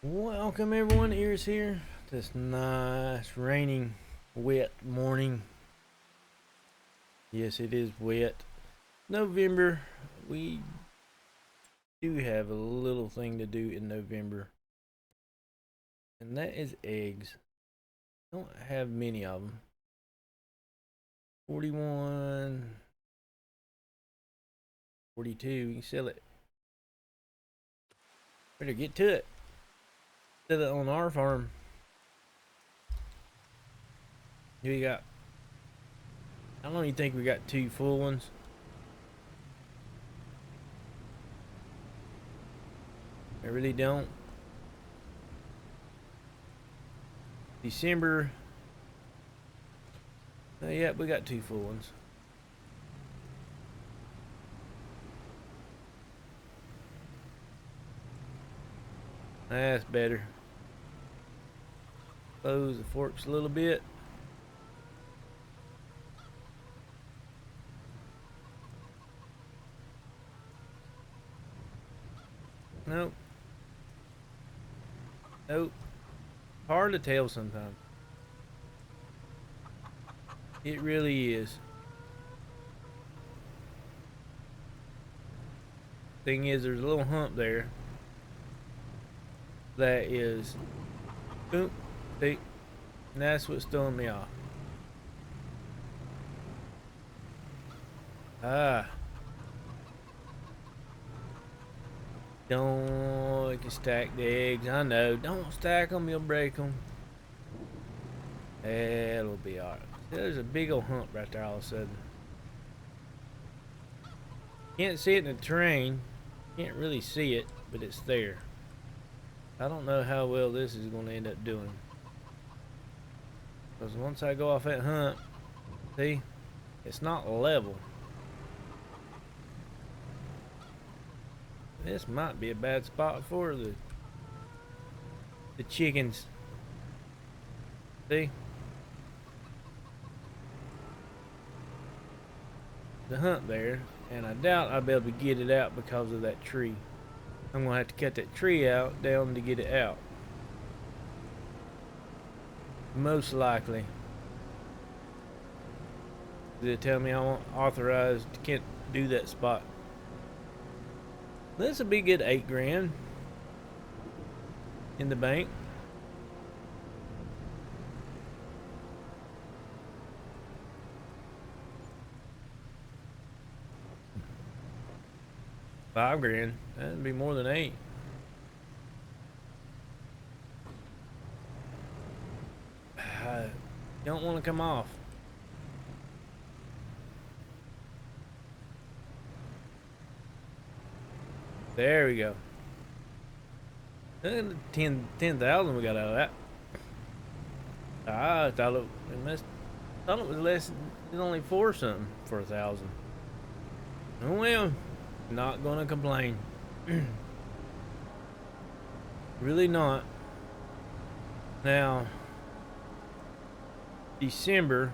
Welcome everyone, Ears here. This nice raining wet morning. Yes, it is wet. November. We do have a little thing to do in November, and that is eggs. Don't have many of them. 41, 42. We can sell it. Better get to it. Sell it on our farm. Who you got? How long do you think we got? Two full ones? I really don't. December. Yeah, we got two full ones. That's better. Close the forks a little bit. Nope. Nope. Hard to tell sometimes. It really is. Thing is, there's a little hump there that is, boom, see, and that's what's throwing me off. Ah, don't, you can stack the eggs. I know, don't stack them, you'll break them. It'll be alright. There's a big old hump right there all of a sudden. Can't see it in the terrain. Can't really see it, but it's there. I don't know how well this is going to end up doing. Because once I go off that hump, see, it's not level. This might be a bad spot for the chickens. See? The hump there, and I doubt I'll be able to get it out because of that tree. I'm gonna have to cut that tree out down to get it out. Most likely. Did it tell me I want authorized? Can't do that spot. This would be good 8 grand in the bank. $5 grand. That'd be more than 8. Don't want to come off. There we go. 10,000 we got out of that. I thought it was less than only 4 something for 1,000. Oh well, not gonna complain. Really not. Now, December.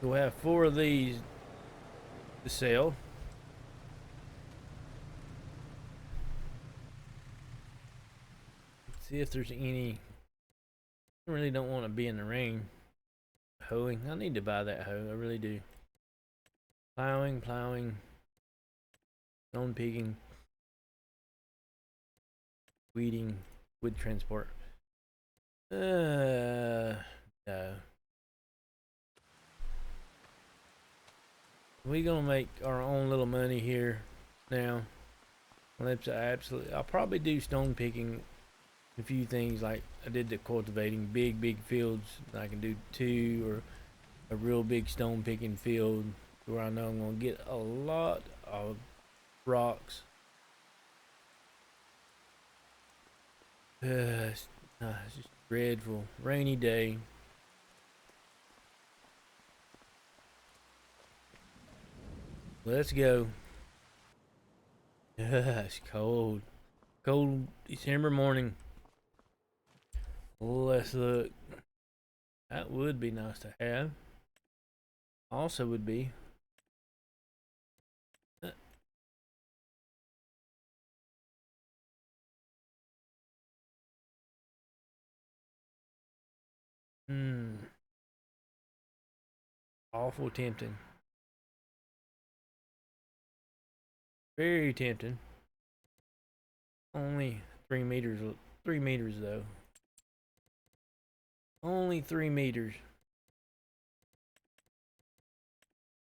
We'll have 4 of these to sell. Let's see if there's any. I really don't want to be in the rain. Hoeing. I need to buy that hoe. I really do. Plowing. Stone picking. Weeding. Wood transport. No. We gonna make our own little money here now. I'll probably do stone picking, a few things like I did the cultivating big fields. I can do 2 or a real big stone picking field where I know I'm gonna get a lot of rocks. It's just dreadful rainy day. Let's go. It's cold December morning. Let's look. That would be nice to have. Also would be awful tempting. Very tempting. Only 3 meters. 3 meters though. Only 3 meters.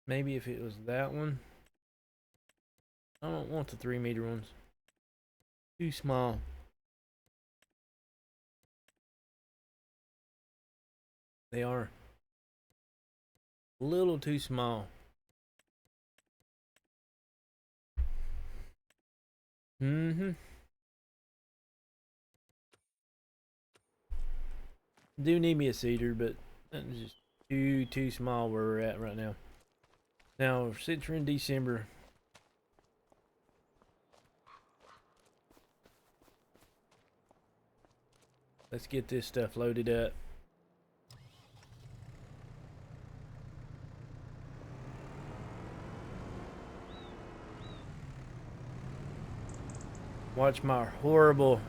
Maybe if it was that one. I don't want the 3 meter ones. Too small. They are a little too small. Mm-hmm. Do need me a cedar, but that's just too small where we're at right now. Now, since we're in December, let's get this stuff loaded up. Watch my horrible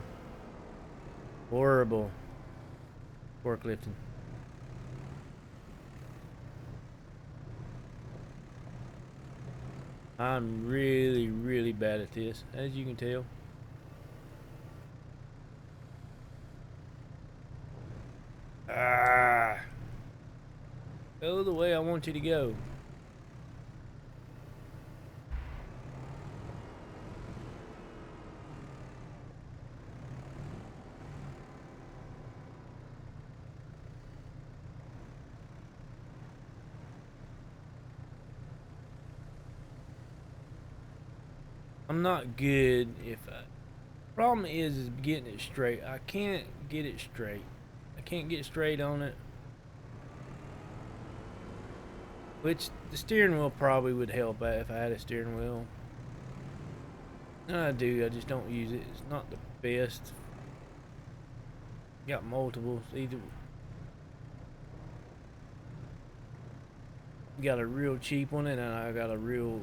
forklifting. I'm really bad at this, as you can tell. Ah, go the way I want you to go. I'm not good if problem is getting it straight. I can't get it straight. I can't get straight on it. Which the steering wheel probably would help if I had a steering wheel. And I do, I just don't use it. It's not the best. Got multiples. Either got a real cheap one and I got a real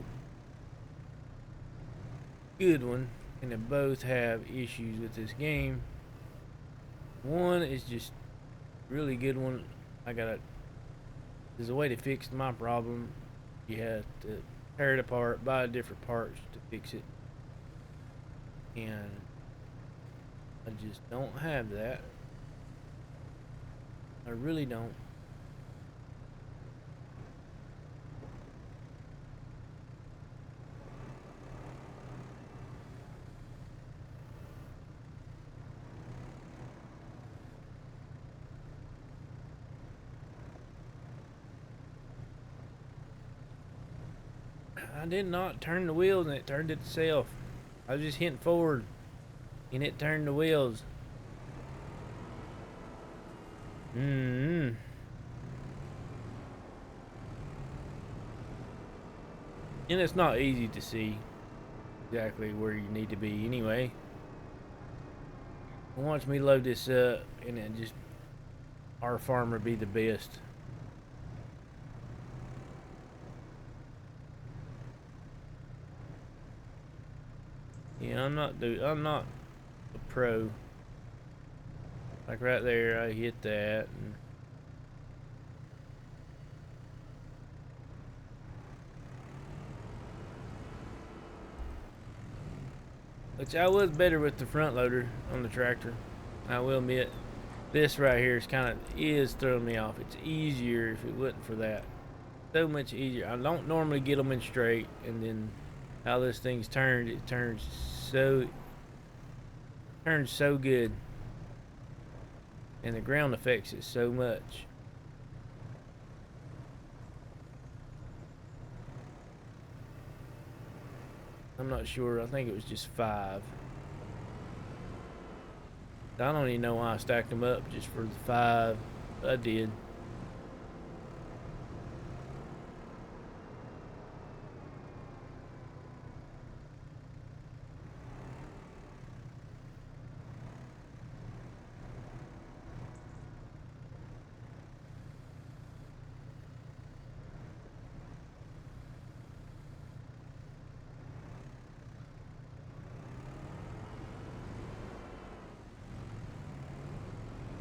good one, and they both have issues with this game. One is just really good one. There's a way to fix my problem. You have to tear it apart, buy different parts to fix it, and I just don't have that. I really don't. I did not turn the wheels and it turned itself. I was just hitting forward and it turned the wheels. And it's not easy to see exactly where you need to be anyway. Watch me load this up and then just our farmer be the best. Yeah, I'm not a pro. Like right there, I hit that. Which I was better with the front loader on the tractor. I will admit, this right here is throwing me off. It's easier if it wasn't for that. So much easier. I don't normally get them in straight, and then how this thing's turned, it turns so good, and the ground affects it so much. I'm not sure. I think it was just 5. I don't even know why I stacked them up just for the 5. I did.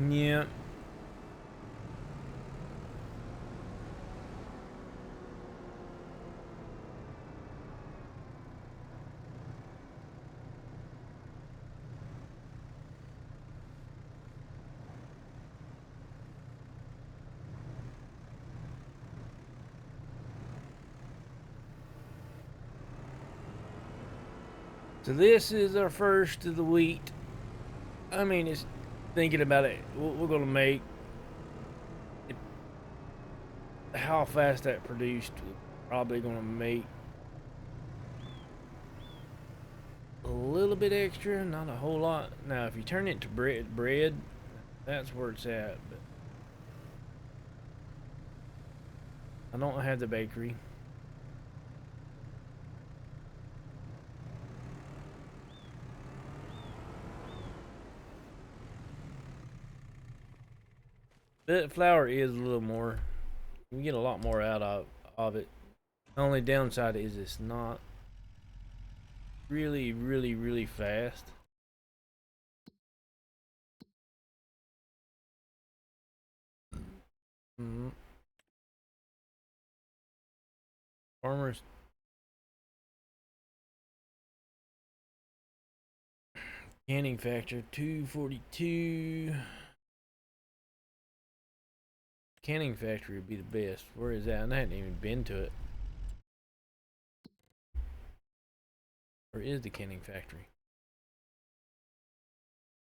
Yeah. So this is our first of the wheat. I mean, it's thinking about it. We're gonna make it, how fast that produced. Probably gonna make a little bit extra, not a whole lot. Now, if you turn it to bread, that's where it's at. But I don't have the bakery. But flour is a little more. You can get a lot more out of it. The only downside is it's not really fast. Mm-hmm. Farmers canning factor 242. Canning factory would be the best. Where is that? I hadn't even been to it. Where is the canning factory?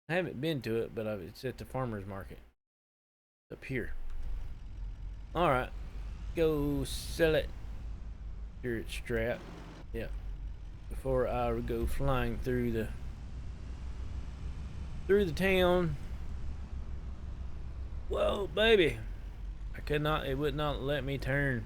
I haven't been to it, but it's at the farmer's market. It's up here. Alright. Go sell it. Here it's strapped. Yeah. Before I go flying through the town. Whoa, baby. It would not let me turn.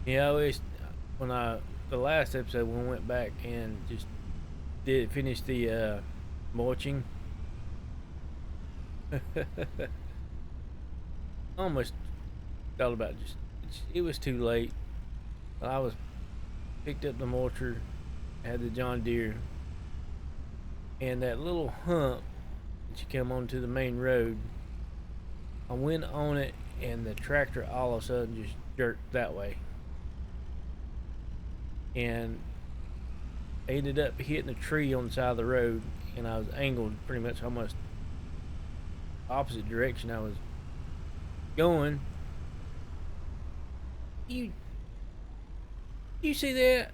Yeah, I always, the last episode when we went back and just finish the mulching. Almost thought about it was too late. I was picked up the mulcher, had the John Deere, and that little hump that you come onto the main road. I went on it, and the tractor all of a sudden just jerked that way, and ended up hitting a tree on the side of the road, and I was angled pretty much almost opposite direction I was going. You see that?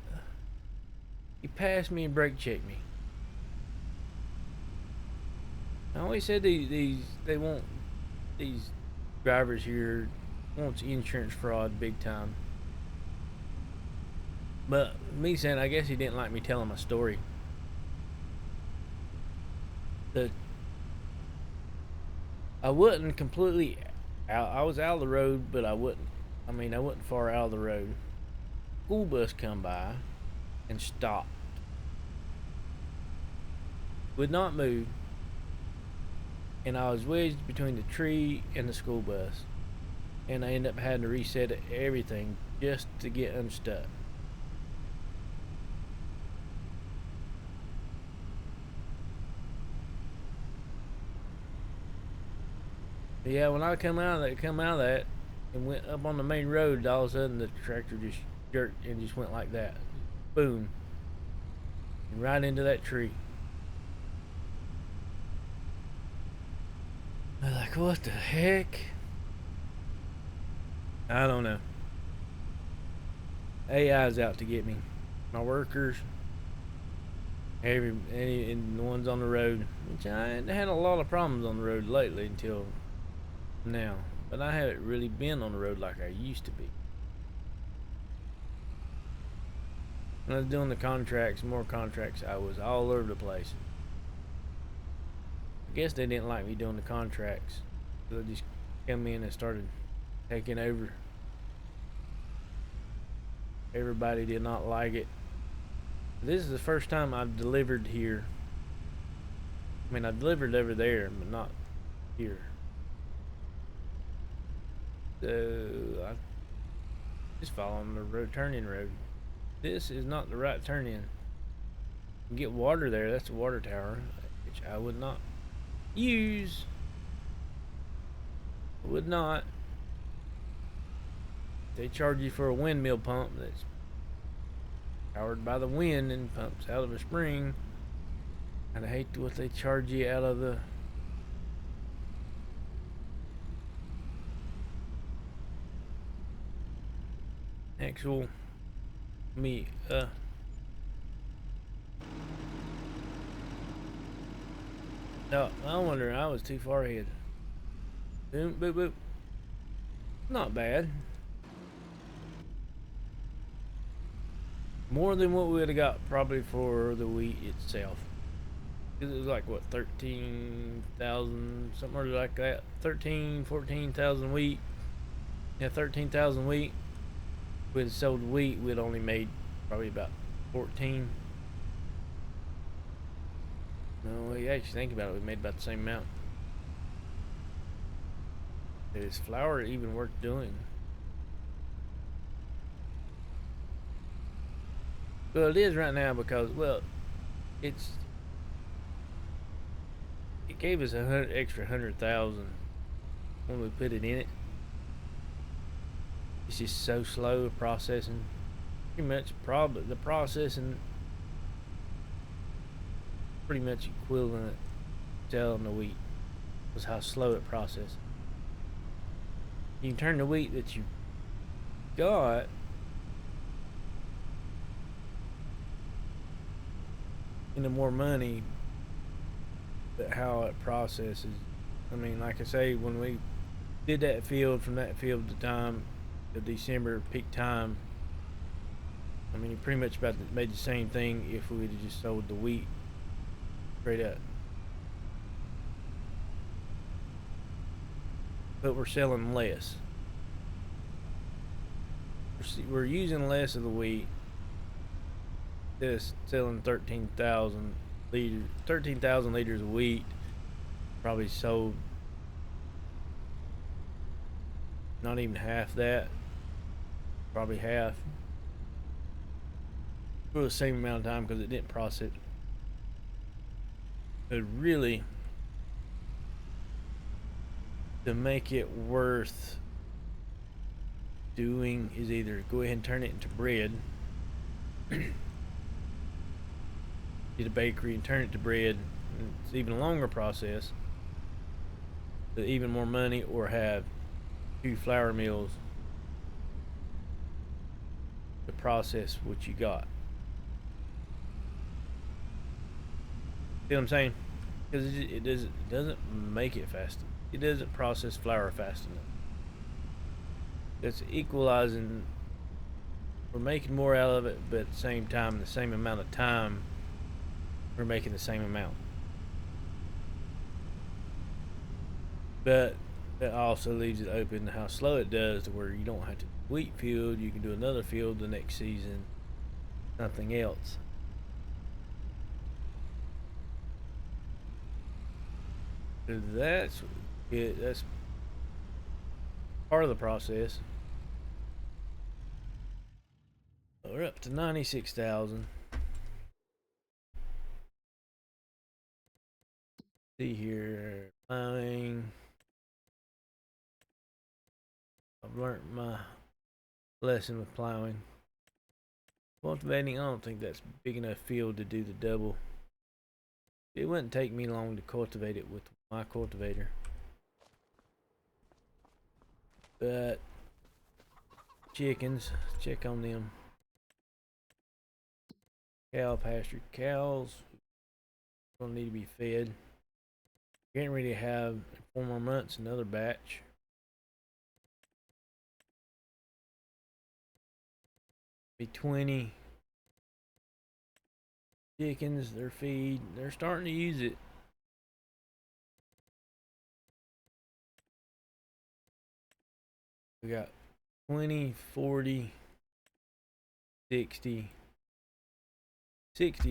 He passed me and brake checked me. I always said they want these drivers here wants insurance fraud big time. But me saying, I guess he didn't like me telling my story. I wasn't completely out. I was out of the road, but I wasn't far out of the road. School bus come by and stopped. Would not move. And I was wedged between the tree and the school bus. And I ended up having to reset everything just to get unstuck. But yeah, when I come out of that and went up on the main road, all of a sudden the tractor just jerked and just went like that. Boom. And right into that tree. I was like, what the heck? I don't know. AI's out to get me. My workers, and the ones on the road, which I ain't had a lot of problems on the road lately until now. But I haven't really been on the road like I used to be. When I was doing more contracts, I was all over the place. I guess they didn't like me doing the contracts, so they just came in and started taking over. Everybody did not like it. This is the first time I've delivered here. I mean, I delivered over there, but not here. So I just following the turning road. This is not the right turn in. You can get water there. That's a water tower, which I would not use. Would not. They charge you for a windmill pump that's powered by the wind and pumps out of a spring. And I hate what they charge you out of the actual meat. No, I wonder. I was too far ahead. Boom, boop, boop. Not bad. More than what we would have got probably for the wheat itself. It was like what, 13,000, something like that. 14,000 wheat. Yeah, 13,000 wheat. If we'd sold wheat, we'd only made probably about 14. No, you actually think about it, we made about the same amount. Is flour even worth doing? Well, it is right now because, well, it gave us extra 100,000 when we put it in it. It's just so slow processing. Pretty much, probably the processing pretty much equivalent to selling the wheat. Was how slow it processes. You can turn the wheat that you got into more money, but how it processes. I mean, like I say, when we did that field, from that field to time, the December peak time, I mean, it pretty much about made the same thing if we would have just sold the wheat straight up. But we're selling less. We're using less of the wheat. Just selling 13,000 liters of wheat. Probably sold not even half that. Probably half. For the same amount of time because it didn't process. But really, to make it worth doing is either go ahead and turn it into bread. Get a bakery and turn it to bread. It's even a longer process, but even more money, or have 2 flour mills to process what you got. See what I'm saying? Because it doesn't make it fast. It doesn't process flour fast enough. It's equalizing. We're making more out of it, but at the same time, the same amount of time, we're making the same amount. But that also leaves it open how slow it does, to where you don't have to do wheat field. You can do another field the next season, something else. So that's it. That's part of the process. We're up to 96,000. See here, plowing. I've learned my lesson with plowing. Cultivating, I don't think that's big enough field to do the double. It wouldn't take me long to cultivate it with my cultivator. But chickens, check on them. Cow pasture, cows gonna need to be fed. Getting ready to have in 4 more months another batch. Be 20 chickens. Their feed, they're starting to use it. We got 20, 40, 60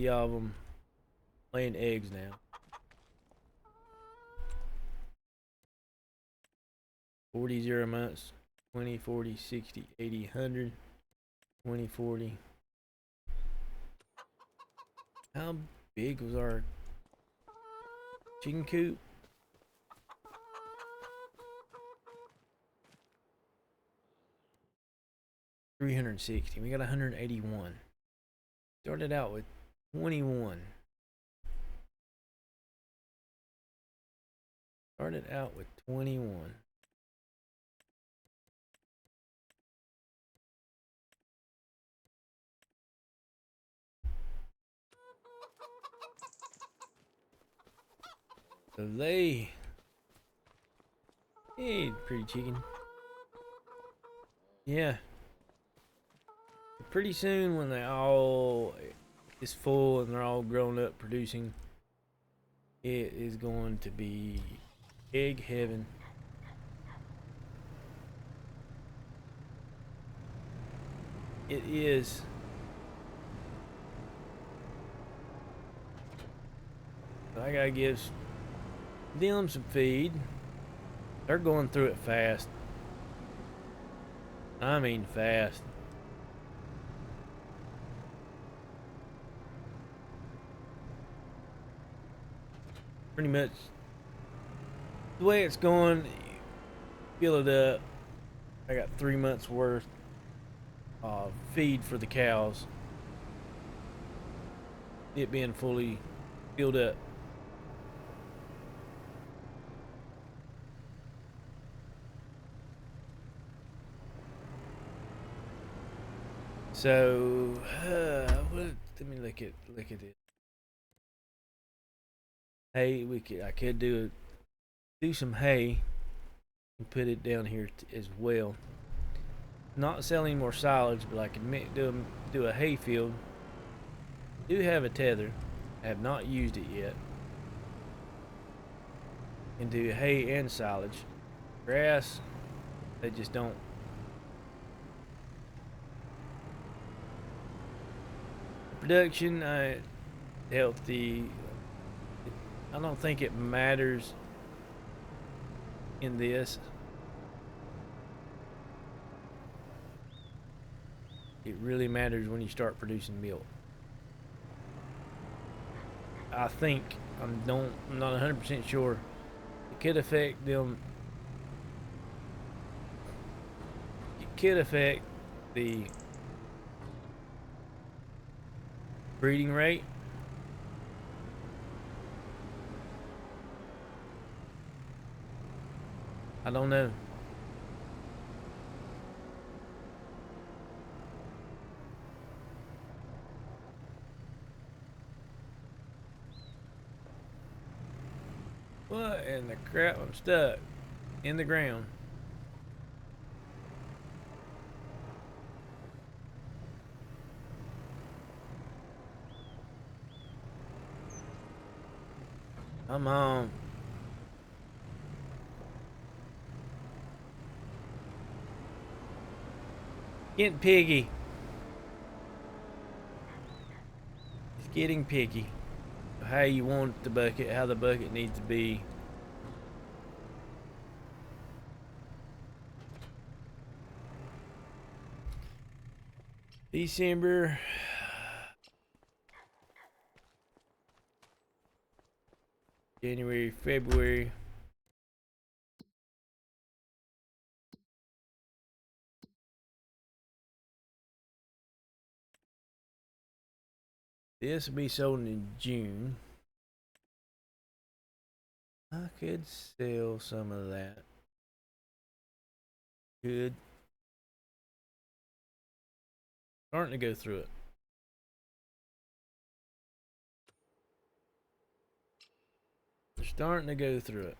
of them laying eggs now. 40 0 months, 20, 40, 60, 80, 100, 20, 40. How big was our chicken coop? 360. We got 181. Started out with 21. Started out with 21. So hey, pretty chicken. Yeah. Pretty soon when they all is full and they're all grown up producing, it is going to be egg heaven. It is. I gotta give them some feed. They're going through it fast. I mean fast. Pretty much the way it's going, fill it up. I got 3 months worth of feed for the cows. It being fully filled up. So, let me look at it. Hay, I could do some hay and put it down here as well. Not selling more silage, but I can do a hay field. Do have a tether. I have not used it yet. And do hay and silage. Grass, they just don't. Production, healthy. I don't think it matters in this. It really matters when you start producing milk. I think I'm not 100% sure. It could affect them. It could affect the breeding rate. I don't know. What in the crap? I'm stuck in the ground. Come on. Getting piggy. It's getting piggy. How you want the bucket, how the bucket needs to be. December. January, February. This will be sold in June. I could sell some of that. Good. Starting to go through it. They're starting to go through it.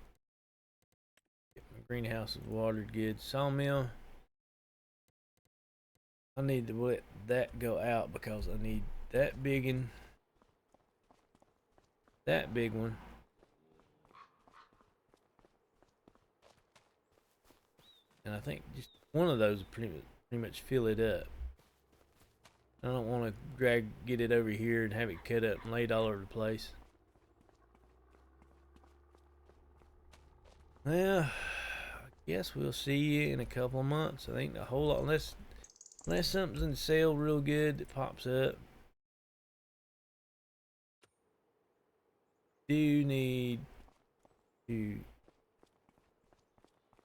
Get my greenhouse is watered good. Sawmill. I need to let that go out because I need that big one. That big one. And I think just one of those pretty much fill it up. I don't want to get it over here and have it cut up and laid all over the place. Well, I guess we'll see you in a couple of months. I think a whole lot, unless something's in sale real good that pops up. Do need to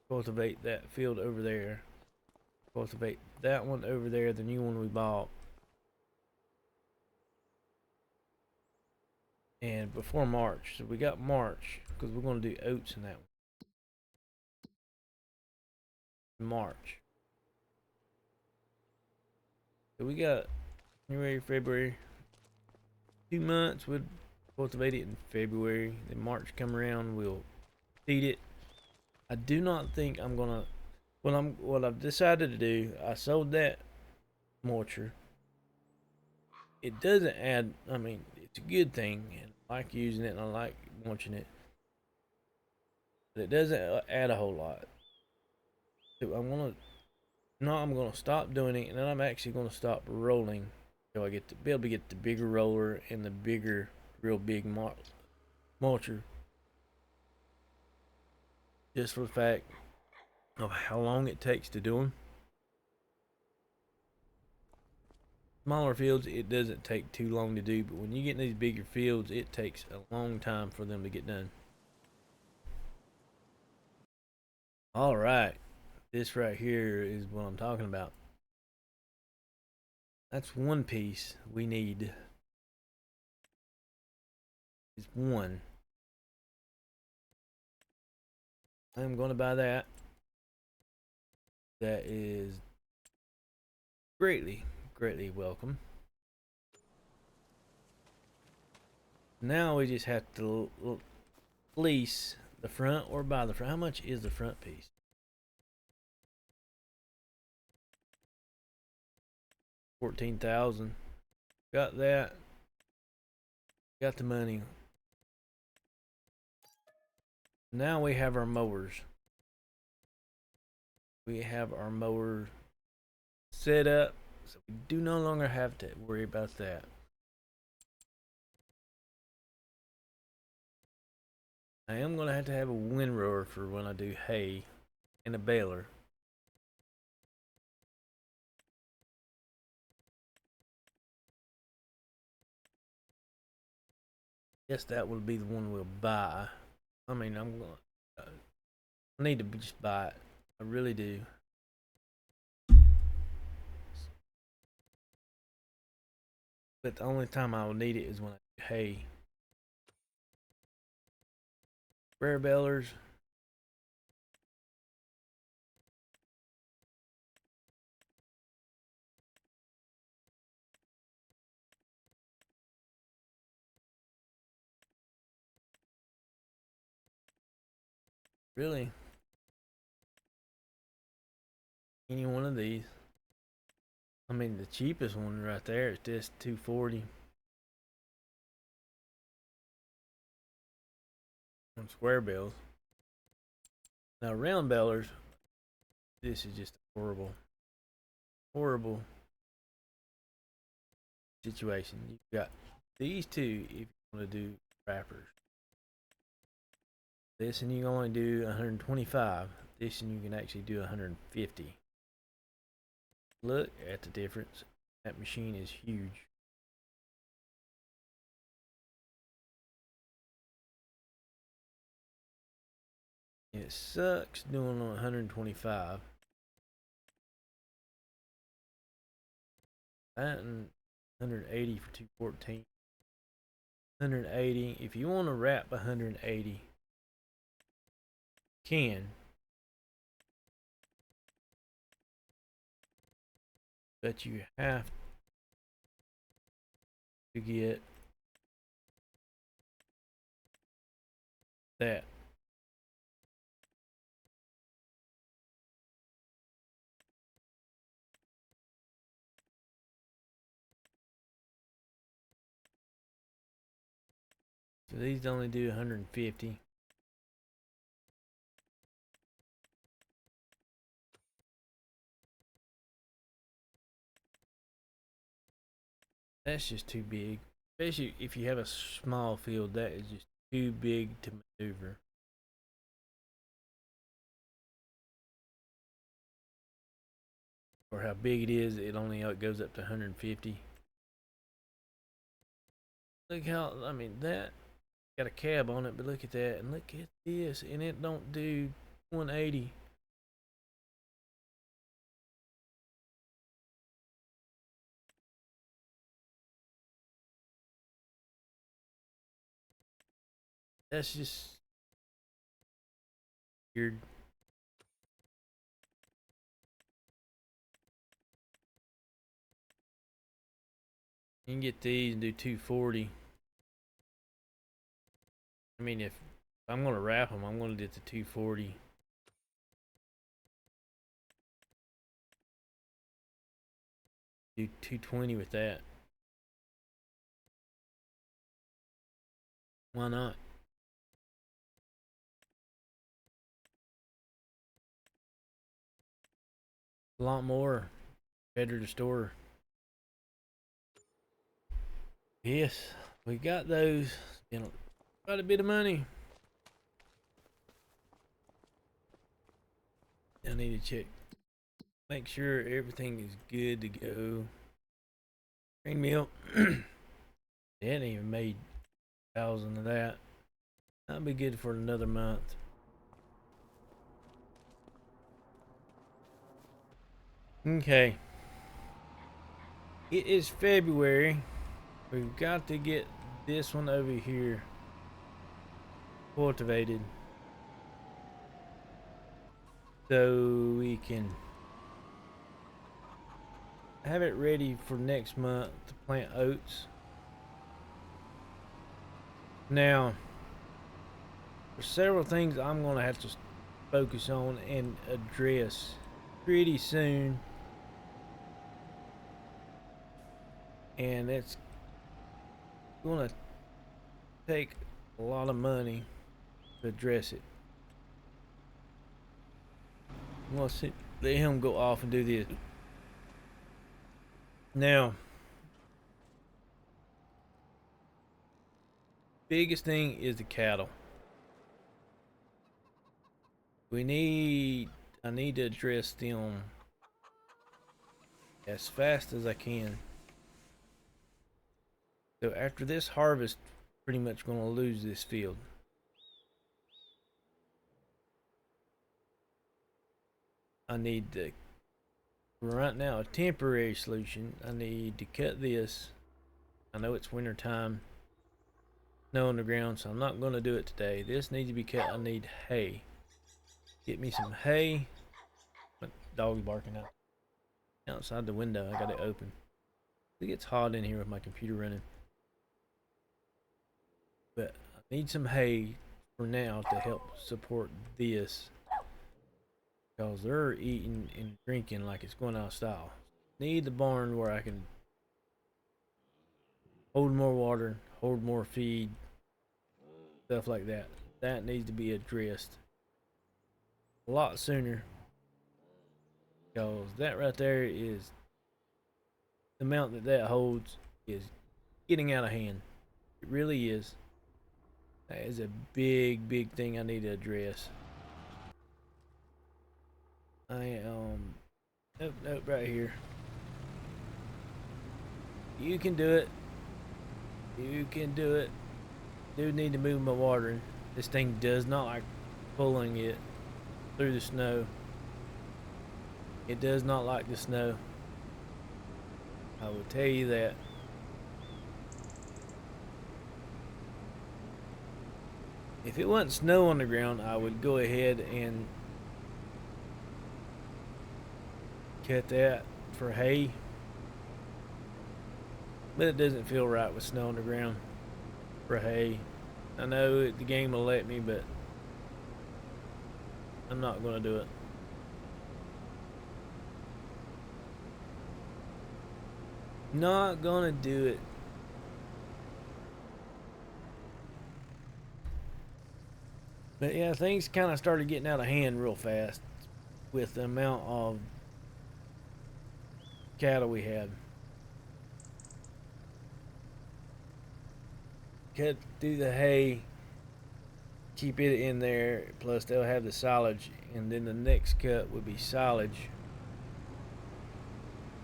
cultivate that field over there. Cultivate that one over there, the new one we bought. And before March, so we got March because we're going to do oats in that one. March. So we got January, February, 2 months with cultivate it in February. Then March come around, we'll seed it. I do not think I'm gonna. What I've decided to do, I sold that mulcher. It doesn't add. I mean, it's a good thing, and I like using it, and I like mulching it. But it doesn't add a whole lot. So I'm gonna stop doing it, and then I'm actually gonna stop rolling till I get to be able to get the bigger roller and the bigger, real big mulcher. Just for the fact of how long it takes to do them. Smaller fields, it doesn't take too long to do, but when you get in these bigger fields, it takes a long time for them to get done. All right, this right here is what I'm talking about. That's one piece we need. Is one. I'm going to buy that. That is greatly, greatly welcome. Now we just have to lease the front or buy the front. How much is the front piece? 14,000. Got that. Got the money. Now we have our mowers. We have our mower set up, so we do no longer have to worry about that. I am going to have a windrower for when I do hay and a baler. Guess that will be the one we'll buy. I mean, I need to just buy it. I really do. But the only time I will need it is when I do hay. Rare balers. Really? Any one of these. I mean, the cheapest one right there is just 240 on square bills. Now round bellers, this is just horrible, horrible situation. You've got these two if you want to do wrappers. This and you only do 125. This and you can actually do 150. Look at the difference. That machine is huge. It sucks doing on 125. That and 180 for 214. 180. If you want to wrap 180, can. But you have to get that. So these only do 150. That's just too big. Especially if you have a small field, that is just too big to maneuver. Or how big it is, it only goes up to 150. Look how, I mean, that got a cab on it, but look at that, and look at this, and it don't do 180. That's just weird. You can get these and do 240. I mean, if I'm gonna wrap them, I'm gonna do it to 240. Do 220 with that. Why not? A lot more. Better to store. Yes, we got those. Spent quite a bit of money. I need to check. Make sure everything is good to go. Green meal. They hadn't even made 1,000 of that. That'll be good for another month. Okay. It is February. We've got to get this one over here cultivated so we can have it ready for next month to plant oats. Now, there's several things I'm going to have to focus on and address pretty soon, and it's going to take a lot of money to address it. I'm going to let him go off and do this. Now, biggest thing is the cattle. I need to address them as fast as I can. So after this harvest, pretty much going to lose this field. I need to, right now, a temporary solution. I need to cut this. I know it's winter time, snow on the ground, so I'm not going to do it today. This needs to be cut. I need hay. Get me some hay. My dog's barking out outside the window. I got it open. It gets hot in here with my computer running. But I need some hay for now to help support this, because they're eating and drinking like it's going out of style. Need the barn where I can hold more water, hold more feed, stuff like that. That needs to be addressed a lot sooner, because that right there is the amount that holds is getting out of hand. It really is. That is a big thing I need to address. Nope, right here. You can do it. You can do it. Do need to move my watering. This thing does not like pulling it through the snow. It does not like the snow. I will tell you that. If it wasn't snow on the ground, I would go ahead and cut that for hay. But it doesn't feel right with snow on the ground for hay. I know the game will let me, but I'm not going to do it. Not going to do it. But yeah, things kind of started getting out of hand real fast with the amount of cattle we had. Cut through the hay, keep it in there, plus they'll have the silage, and then the next cut would be silage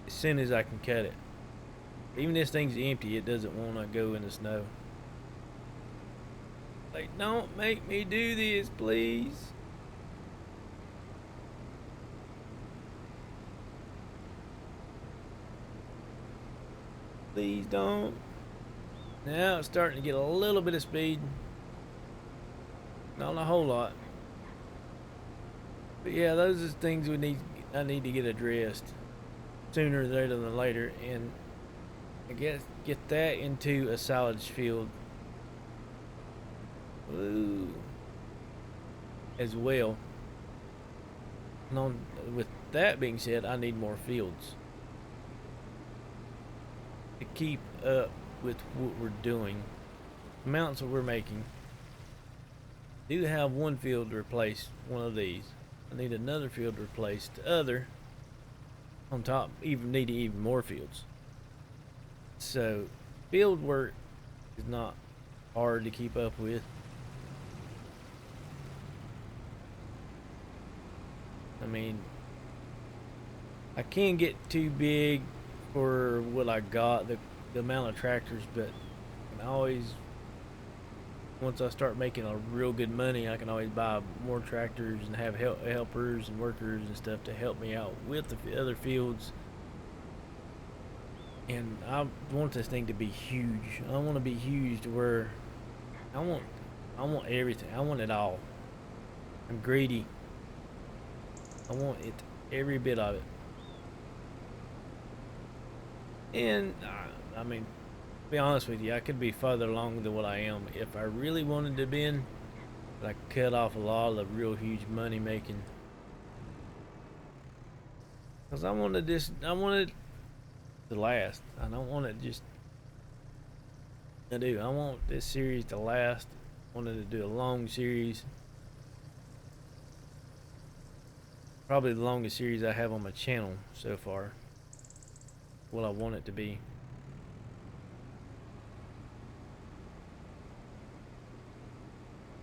as soon as I can cut it. Even this thing's empty, it doesn't want to go in the snow. Like, don't make me do this, please. Please don't. Now it's starting to get a little bit of speed. Not a whole lot. But yeah, those are things I need to get addressed sooner rather than later, and I guess get that into a silage field Ooh, as well. And with that being said, I need more fields to keep up with what we're doing. The amounts that we're making. I do have one field to replace one of these. I need another field to replace the other. On top, need even more fields. So, field work is not hard to keep up with. I mean, I can't get too big for what I got, the amount of tractors, but I can always, once I start making a real good money, I can always buy more tractors and have helpers and workers and stuff to help me out with the other fields. And I want this thing to be huge. I want to be huge to where I want everything. I want it all. I'm greedy. I want it, every bit of it. And I mean, to be honest with you, I could be farther along than what I am if I really wanted to be in. But I cut off a lot of the real huge money making. Cause I want it to last. I don't want it just. I do. I want this series to last. I wanted to do a long series. Probably the longest series I have on my channel so far. What I want it to be.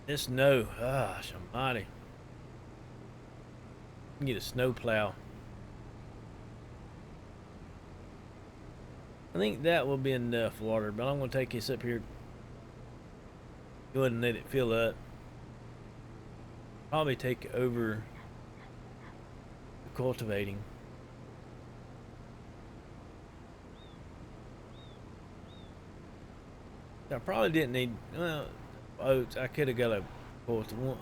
This snow, gosh almighty. Get a snow plow. I think that will be enough water, but I'm going to take this up here. Go ahead and let it fill up. Probably take over the cultivating. I probably didn't need, well, oats. I could have got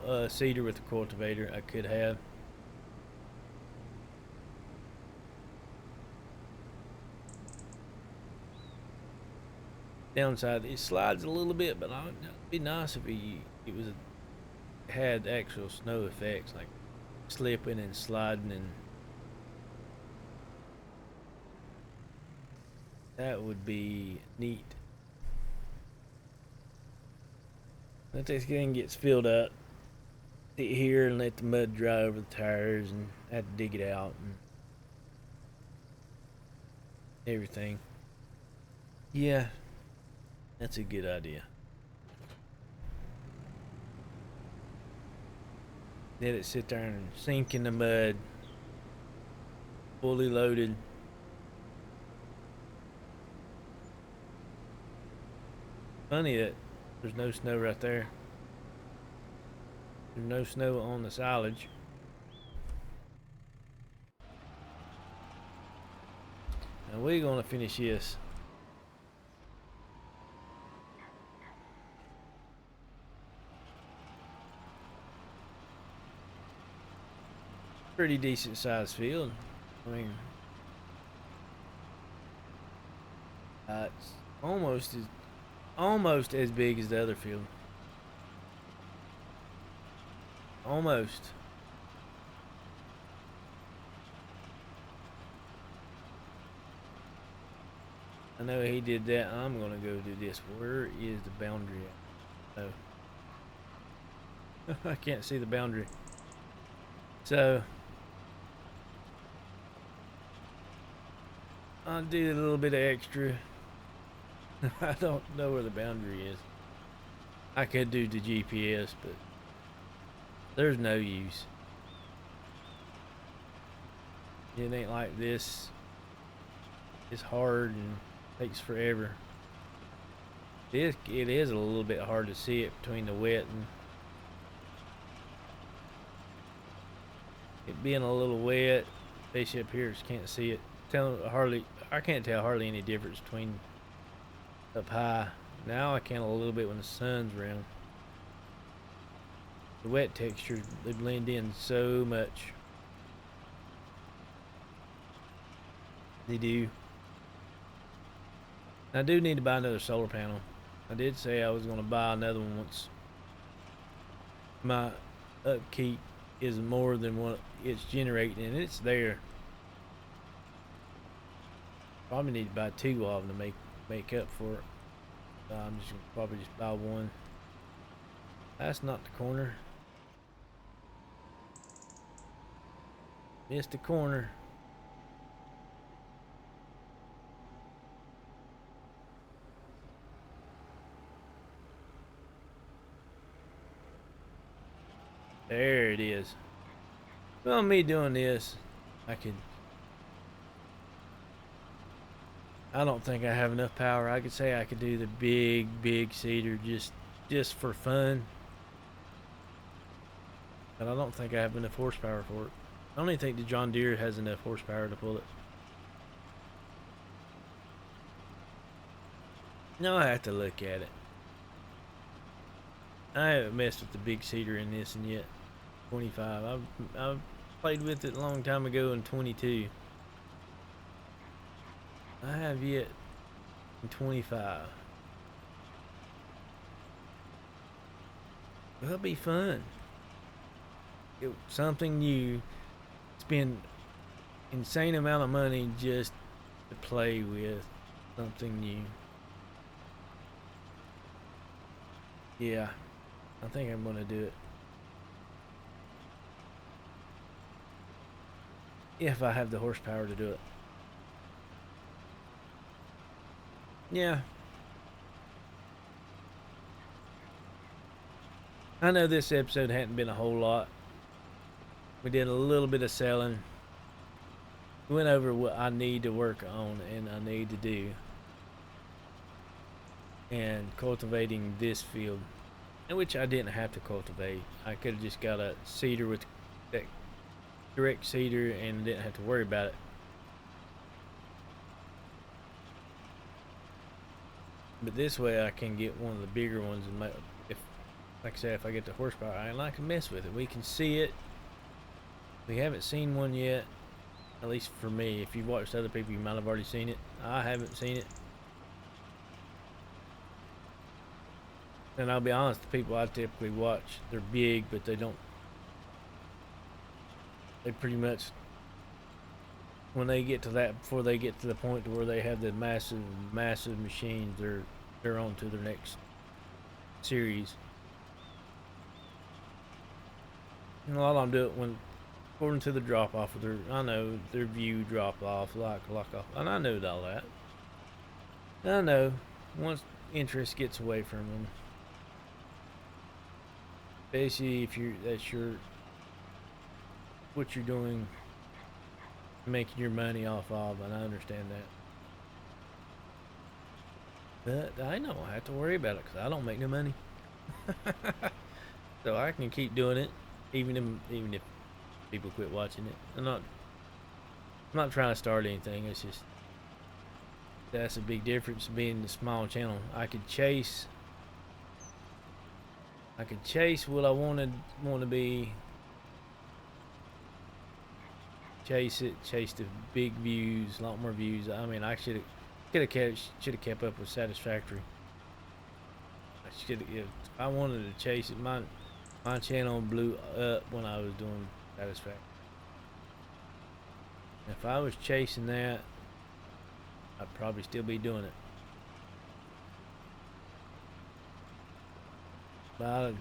a seeder with a cultivator. I could have. Downside, it slides a little bit, but it'd be nice if it had actual snow effects, like slipping and sliding, and that would be neat. Let this thing gets filled up, sit here and let the mud dry over the tires, and have to dig it out and everything. Yeah, that's a good idea. Let it sit there and sink in the mud, fully loaded. Funny that there's no snow right there. There's no snow on the silage. Now we're gonna finish this. Pretty decent sized field. I mean, it's almost as big as the other field. Almost. I know he did that. I'm gonna go do this. Where is the boundary at? Oh. I can't see the boundary. So I'll do a little bit of extra. I don't know where the boundary is. I could do the GPS, but there's no use. It ain't like this. It's hard and takes forever. It is a little bit hard to see it between the wet and it being a little wet. Especially up here, just can't see it. I can't tell hardly any difference between up high. Now I can a little bit when the sun's around. The wet textures, they blend in so much. They do. I do need to buy another solar panel. I did say I was going to buy another one once my upkeep is more than what it's generating, and it's there. Probably need to buy 2 of them to make up for it. I'm just gonna probably just buy 1. That's not the corner. Missed the corner. There it is. Well, me doing this, I don't think I have enough power. I could say I could do the big seeder just for fun. But I don't think I have enough horsepower for it. I don't even think the John Deere has enough horsepower to pull it. No, I have to look at it. I haven't messed with the big seeder in this and yet. 25. I've played with it a long time ago in 22. I have yet in 25. It'll be fun. Something new. Spend insane amount of money just to play with something new. Yeah, I think I'm gonna do it. If I have the horsepower to do it. Yeah. I know this episode hadn't been a whole lot. We did a little bit of selling. We went over what I need to work on and I need to do. And cultivating this field, which I didn't have to cultivate. I could have just got a seeder with that direct seeder and didn't have to worry about it. But this way I can get one of the bigger ones and like I said, if I get the horsepower, I can mess with it. We can see it. We haven't seen one yet, at least for me. If you've watched other people, you might have already seen it. I haven't seen it. And I'll be honest, the people I typically watch, they're big, but they pretty much, when they get to that, before they get to the point to where they have the massive machines, they're on to their next series. And a lot of them do it when, according to the drop off of their view drop off, lock off, and I know all that. I know once interest gets away from them, especially if what you're doing, making your money off of, and I understand that. But I know I have to worry about it because I don't make no money, so I can keep doing it, even if people quit watching it. I'm not trying to start anything. It's just that's a big difference being the small channel. I could chase what I want to be. Chase the big views, a lot more views. I mean, I should have kept up with Satisfactory. If I wanted to chase it, my channel blew up when I was doing Satisfactory. If I was chasing that, I'd probably still be doing it. But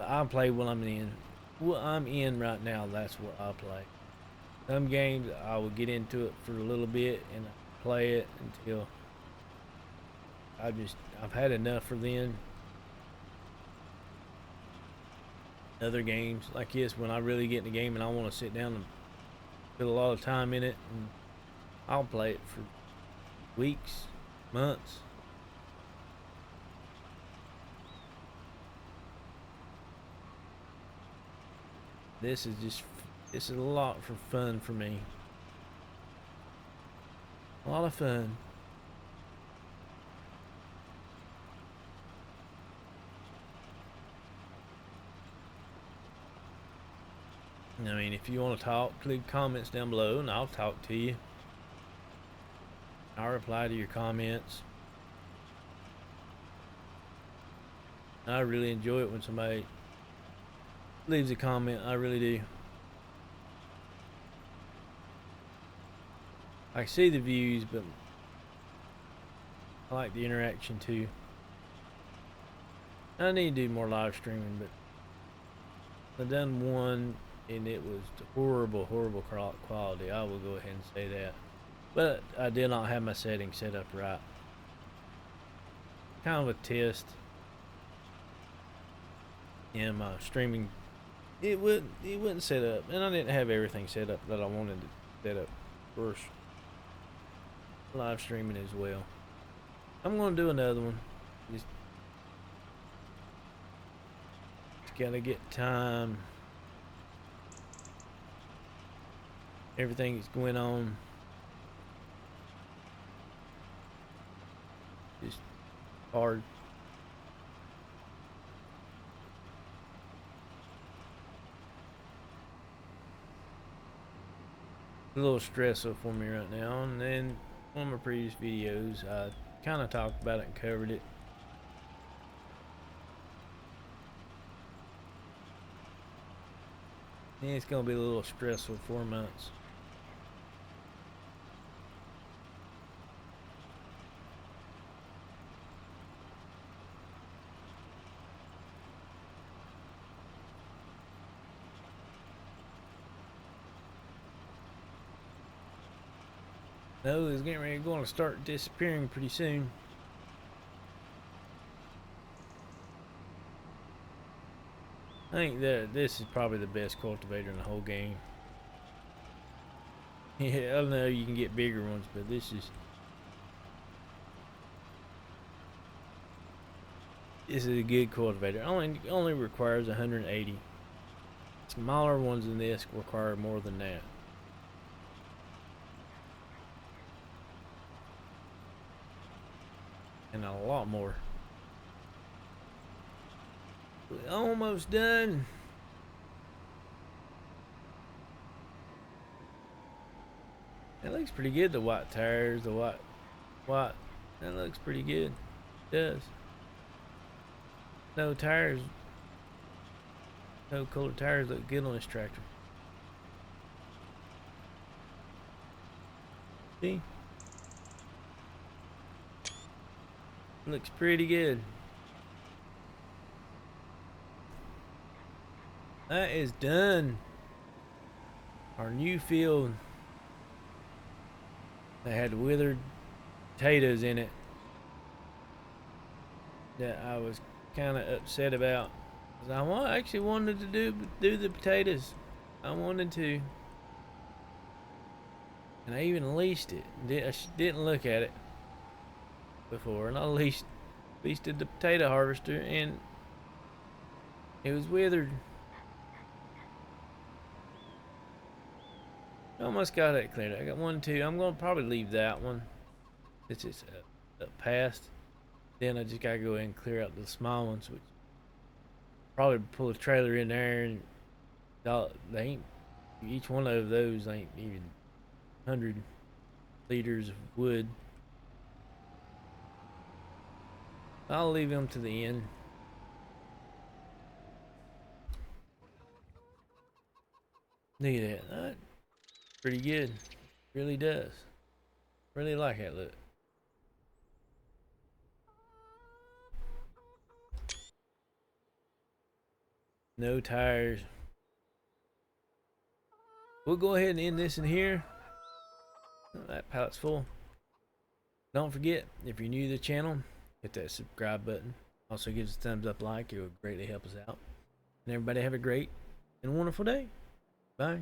I play what I'm in. What I'm in right now, that's what I play. Some games I will get into it for a little bit and play it until I've had enough for then. Other games like this, when I really get in the game and I want to sit down and put a lot of time in it, and I'll play it for weeks, months. This is a lot for fun for me. A lot of fun. I mean, if you want to talk, leave comments down below and I'll talk to you. I'll reply to your comments. I really enjoy it when somebody leaves a comment. I really do. I see the views, but I like the interaction too. I need to do more live streaming, but I've done one and it was horrible quality. I will go ahead and say that. But I did not have my settings set up right. Kind of a test. And my streaming, it wouldn't set up, and I didn't have everything set up that I wanted to set up for live streaming as well. I'm gonna do another one. Just gotta get time. Everything is going on. Just hard. A little stressful for me right now, and then one of my previous videos I kind of talked about it and covered it. And it's gonna be a little stressful 4 months. No, it's getting ready to start disappearing pretty soon. I think that this is probably the best cultivator in the whole game. Yeah, I know you can get bigger ones, but this is a good cultivator. Only requires 180. Smaller ones than this require more than that. And a lot more. We're almost done. It looks pretty good, the white tires, the white. That looks pretty good. It does. No tires. No colored tires look good on this tractor. See? Looks pretty good. That is done. Our new field that had withered potatoes in it that I was kind of upset about. I actually wanted to do the potatoes. I wanted to, and I even leased it. I didn't look at it before, and I leased the potato harvester, and it was withered. Almost got it cleared. I got 1, 2. I'm gonna probably leave that one. It's just past. Then I just gotta go ahead and clear out the small ones, which probably pull a trailer in there, and they ain't. Each one of those ain't even 100 liters of wood. I'll leave them to the end. Look at that. Pretty good. Really does. Really like that look. No tires. We'll go ahead and end this in here. That pallet's full. Don't forget, if you're new to the channel, hit that subscribe button. Also give us a thumbs up, like. It would greatly help us out. And everybody have a great and wonderful day. Bye.